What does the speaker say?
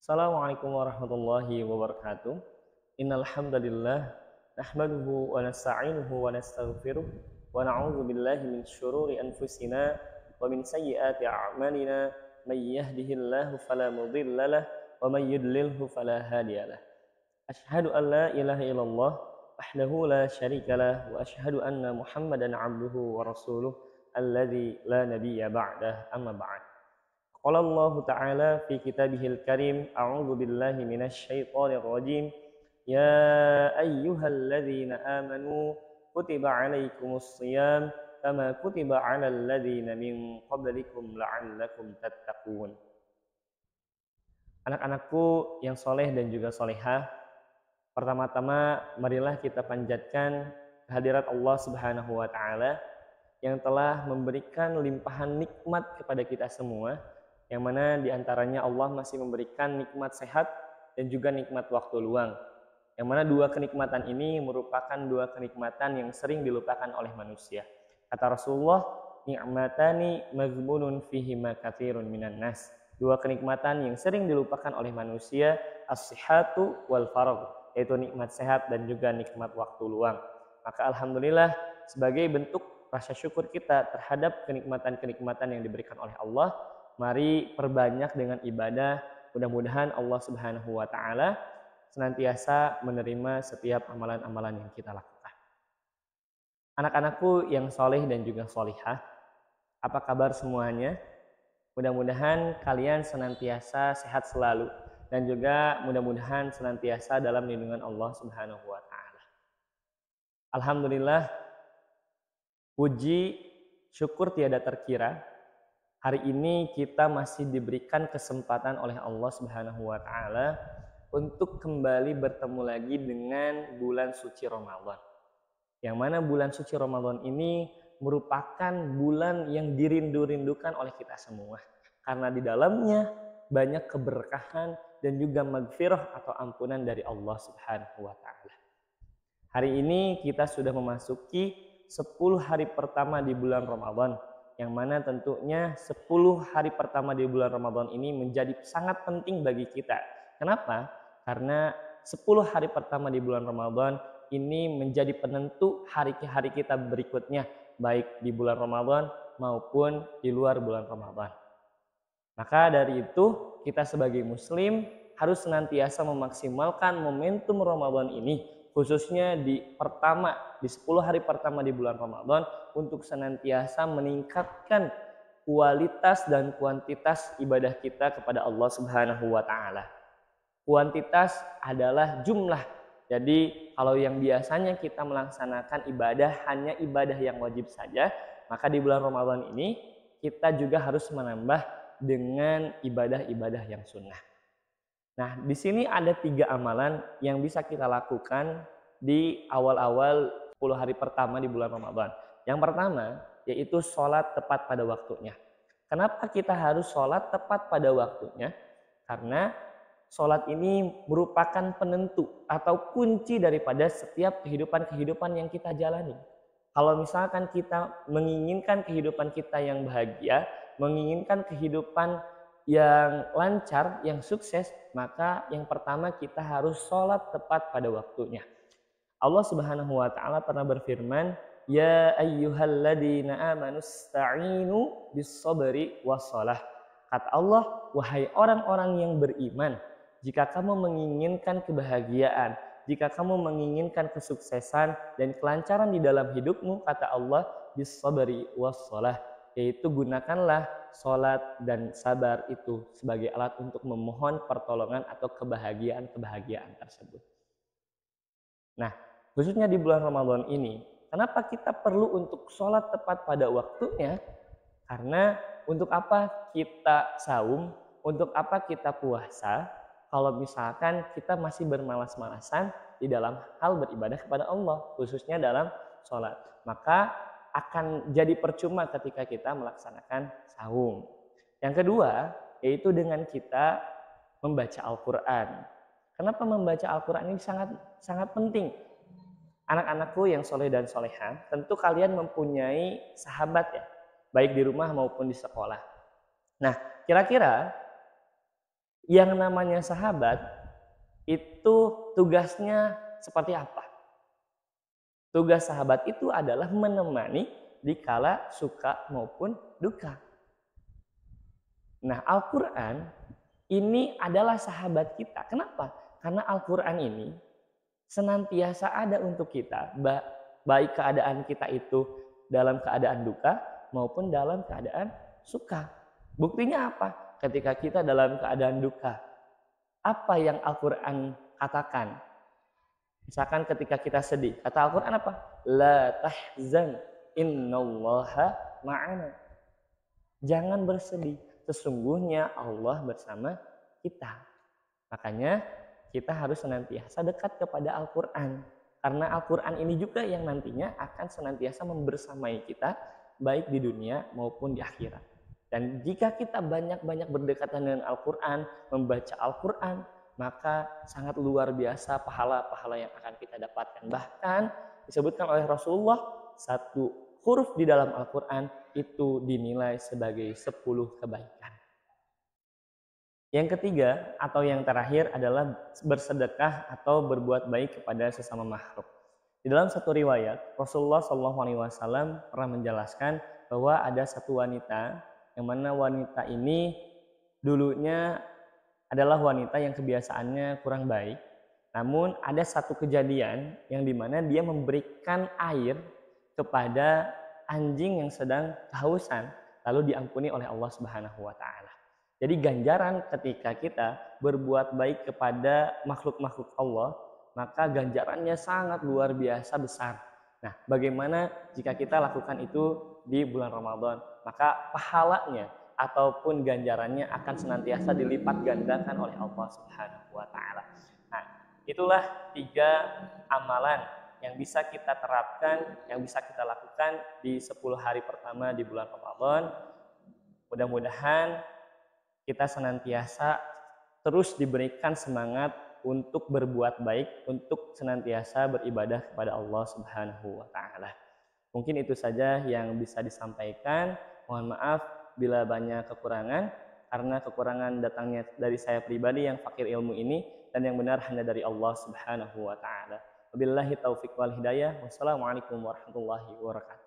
Assalamualaikum warahmatullahi wabarakatuh. Innal hamdalillah nahmaduhu wa nasta'inuhu wa nastaghfiruh wa na'udzu billahi min syururi anfusina wa min sayyiati a'malina may yahdihillahu fala mudhillalah wa may yudlilhu fala hadiyalah. Asyhadu an la ilaha illallah wahdahu la syarikalah wa asyhadu anna Muhammadan 'abduhu wa rasuluh alladzi la nabiyya ba'dah amma ba'd. Qala Allah Ta'ala fi kitabihil karim, a'udzu billahi minasy syaithanir rajim. Ya ayyuhalladzina amanu kutiba 'alaikumus shiyam kama kutiba 'alal ladzina min qablikum la'allakum tattaqun. Anak-anakku yang soleh dan juga solehah, pertama-tama marilah kita panjatkan kehadirat Allah Subhanahu wa Ta'ala yang telah memberikan limpahan nikmat kepada kita semua, yang mana diantaranya Allah masih memberikan nikmat sehat dan juga nikmat waktu luang, yang mana dua kenikmatan ini merupakan dua kenikmatan yang sering dilupakan oleh manusia. Kata Rasulullah, ni'matani maghbunun fihima katsirun minan nas. Dua kenikmatan yang sering dilupakan oleh manusia, as-sihhatu wal faragh, yaitu nikmat sehat dan juga nikmat waktu luang. Maka alhamdulillah, sebagai bentuk rasa syukur kita terhadap kenikmatan-kenikmatan yang diberikan oleh Allah, mari perbanyak dengan ibadah. Mudah-mudahan Allah Subhanahu wa Ta'ala senantiasa menerima setiap amalan-amalan yang kita lakukan. Anak-anakku yang soleh dan juga solihah, apa kabar semuanya? Mudah-mudahan kalian senantiasa sehat selalu dan juga mudah-mudahan senantiasa dalam lindungan Allah Subhanahu wa Ta'ala. Alhamdulillah, puji syukur tiada terkira, hari ini kita masih diberikan kesempatan oleh Allah Subhanahu wa Ta'ala untuk kembali bertemu lagi dengan bulan suci Ramadan. Yang mana bulan suci Ramadan ini merupakan bulan yang dirindu-rindukan oleh kita semua. Karena di dalamnya banyak keberkahan dan juga magfirah atau ampunan dari Allah Subhanahu wa Ta'ala. Hari ini kita sudah memasuki 10 hari pertama di bulan Ramadan, yang mana tentunya 10 hari pertama di bulan Ramadan ini menjadi sangat penting bagi kita. Kenapa? Karena 10 hari pertama di bulan Ramadan ini menjadi penentu hari-hari kita berikutnya, baik di bulan Ramadan maupun di luar bulan Ramadan. Maka dari itu, kita sebagai muslim harus senantiasa memaksimalkan momentum Ramadan ini, khususnya di 10 hari pertama di bulan Ramadan, untuk senantiasa meningkatkan kualitas dan kuantitas ibadah kita kepada Allah Subhanahu wa Ta'ala. Kuantitas adalah jumlah. Jadi kalau yang biasanya kita melaksanakan ibadah hanya ibadah yang wajib saja, maka di bulan Ramadan ini kita juga harus menambah dengan ibadah-ibadah yang sunnah. Nah, di sini ada 3 amalan yang bisa kita lakukan di awal-awal 10 hari pertama di bulan Ramadan. Yang pertama, yaitu sholat tepat pada waktunya. Kenapa kita harus sholat tepat pada waktunya? Karena sholat ini merupakan penentu atau kunci daripada setiap kehidupan-kehidupan yang kita jalani. Kalau misalkan kita menginginkan kehidupan kita yang bahagia, menginginkan kehidupan yang lancar, yang sukses, maka yang pertama kita harus sholat tepat pada waktunya. Allah Subhanahu wa Ta'ala pernah berfirman, Ya ayyuhalladzina amanu sta'inu bis-sabri was-shalah. Kata Allah, wahai orang-orang yang beriman, jika kamu menginginkan kebahagiaan, jika kamu menginginkan kesuksesan dan kelancaran di dalam hidupmu, kata Allah, bis-sabri was-shalah, yaitu gunakanlah sholat dan sabar itu sebagai alat untuk memohon pertolongan atau kebahagiaan-kebahagiaan tersebut. Nah, khususnya di bulan Ramadan ini, kenapa kita perlu untuk sholat tepat pada waktunya? Karena untuk apa kita saum, untuk apa kita puasa, kalau misalkan kita masih bermalas-malasan di dalam hal beribadah kepada Allah, khususnya dalam sholat. Maka akan jadi percuma ketika kita melaksanakan saum. Yang kedua, yaitu dengan kita membaca Al-Quran. Kenapa membaca Al-Quran ini sangat penting? Anak-anakku yang soleh dan soleha, tentu kalian mempunyai sahabat ya, baik di rumah maupun di sekolah. Nah, kira-kira Yang namanya sahabat itu tugasnya seperti apa? Tugas sahabat itu adalah menemani di kala suka maupun duka. Nah, Al-Quran ini adalah sahabat kita. Kenapa? Karena Al-Quran ini senantiasa ada untuk kita, baik keadaan kita itu dalam keadaan duka maupun dalam keadaan suka. Buktinya apa? Ketika kita dalam keadaan duka, apa yang Al-Quran katakan? Misalkan ketika kita sedih, kata Al-Quran apa? La tahzan innallaha ma'ana. Jangan bersedih, sesungguhnya Allah bersama kita. Makanya kita harus senantiasa dekat kepada Al-Quran. Karena Al-Quran ini juga yang nantinya akan senantiasa membersamai kita, baik di dunia maupun di akhirat. Dan jika kita banyak-banyak berdekatan dengan Al-Quran, membaca Al-Quran, maka sangat luar biasa pahala-pahala yang akan kita dapatkan. Bahkan disebutkan oleh Rasulullah, satu huruf di dalam Al-Quran itu dinilai sebagai 10 kebaikan. Yang ketiga atau yang terakhir adalah bersedekah atau berbuat baik kepada sesama makhluk. Di dalam satu riwayat, Rasulullah SAW pernah menjelaskan bahwa ada satu wanita, yang mana wanita ini dulunya adalah wanita yang kebiasaannya kurang baik. Namun ada satu kejadian yang dimana dia memberikan air kepada anjing yang sedang kehausan, lalu diampuni oleh Allah Subhanahu wa Ta'ala. Jadi ganjaran ketika kita berbuat baik kepada makhluk-makhluk Allah, maka ganjarannya sangat luar biasa besar. Nah, bagaimana jika kita lakukan itu di bulan Ramadan? Maka pahalanya ataupun ganjarannya akan senantiasa dilipat gandakan oleh Allah Subhanahu wa Ta'ala. Nah, itulah 3 amalan yang bisa kita terapkan, yang bisa kita lakukan di 10 hari pertama di bulan Ramadan. Mudah-mudahan kita senantiasa terus diberikan semangat untuk berbuat baik, untuk senantiasa beribadah kepada Allah Subhanahu wa Ta'ala. Mungkin itu saja yang bisa disampaikan. Mohon maaf bila banyak kekurangan, karena kekurangan datangnya dari saya pribadi yang fakir ilmu ini, dan yang benar hanya dari Allah Subhanahu wa Ta'ala. Wabillahi taufiq wal hidayah. Wassalamualaikum warahmatullahi wabarakatuh.